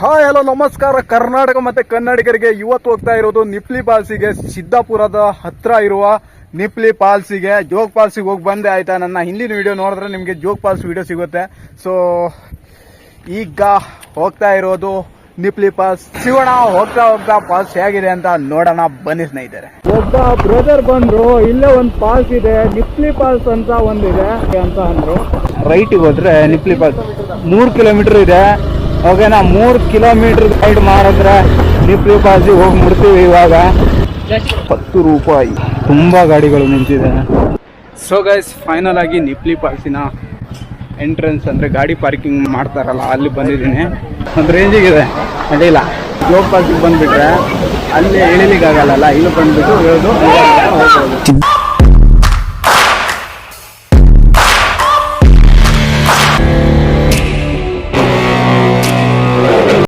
Hi hello ನಮಸ್ಕಾರ. ಕರ್ನಾಟಕ ಮತ್ತೆ ಕನ್ನಡಿಗರಿಗೆ ಇವತ್ತು ಹೋಗ್ತಾ ಇರೋದು ನಿಪ್ಲಿ ಫಾಲ್ಸಿಗೆ. ಸಿದ್ದಾಪುರದ ಹತ್ರ ಇರುವ ನಿಪ್ಲಿ ಫಾಲ್ಸಿಗೆ, ಜೋಗ್ ಫಾಲ್ಸಿಗೆ ಹೋಗಿ ಬಂದೆ ಆಯ್ತಾ. ನನ್ನ ಹಿಂದಿನ ವಿಡಿಯೋ ನೋಡಿದ್ರೆ ನಿಮಗೆ ಜೋಗ್ ಫಾಲ್ಸ್ ವಿಡಿಯೋ ಸಿಗುತ್ತೆ. ಸೊ ಈಗ ಹೋಗ್ತಾ ಇರೋದು ನಿಪ್ಲಿ ಫಾಲ್ಸ್. ಸಿಗೋಣ ಹೋಗ್ತಾ ಹೋಗ್ತಾ ಫಾಲ್ಸ್ ಹೇಗಿದೆ ಅಂತ ನೋಡೋಣ ಬನ್ನಿ ಸ್ನೇಹಿತರೆ. ಒಬ್ಬ ಬ್ರದರ್ ಬಂದ್ರು, ಇಲ್ಲೇ ಒಂದು ಫಾಲ್ಸ್ ಇದೆ, ನಿಪ್ಲಿ ಫಾಲ್ಸ್ ಅಂತ ಒಂದಿದೆ ಅಂತ ಅಂದ್ರು. ರೈಟಿಗೆ ಹೋದ್ರೆ ನಿಪ್ಲಿ ಫಾಲ್ಸ್ 3 ಕಿಲೋಮೀಟರ್ ಇದೆ. ಓಕೆನಾ, 3 ಕಿಲೋಮೀಟರ್ ಗೈಡ್ ಮಾಡಿದ್ರೆ ನಿಪ್ಲಿ ಫಾಲ್ಸಿಗೆ ಹೋಗಿ ಮುಡ್ತೀವಿ. ಇವಾಗ 10 ರೂಪಾಯಿ. ತುಂಬಾ ಗಾಡಿಗಳು ನಿಂತಿದೆ. ಸೊ ಗೈಸ್, ಫೈನಲ್ ಆಗಿ ನಿಪ್ಲಿ ಫಾಲ್ಸಿನ ಎಂಟ್ರೆನ್ಸ್ ಅಂದ್ರೆ ಗಾಡಿ ಪಾರ್ಕಿಂಗ್ ಮಾಡ್ತಾರಲ್ಲ ಅಲ್ಲಿ ಬಂದಿದ್ದೀನಿ. ಒಂದು ರೇಂಜಿಗಿದೆ ಅಡ್ಡಿಲ್ಲ. ಜೋಗ್ ಫಾಲ್ಸಿಗೆ ಬಂದ್ಬಿಟ್ರೆ ಅಲ್ಲಿ ಇಳಿಲಿಕ್ಕಾಗಲ್ಲ, ಇಲ್ಲಿ ಬಂದ್ಬಿಟ್ಟು ಇಳಿದು ಹೋಗ್ಬೋದು.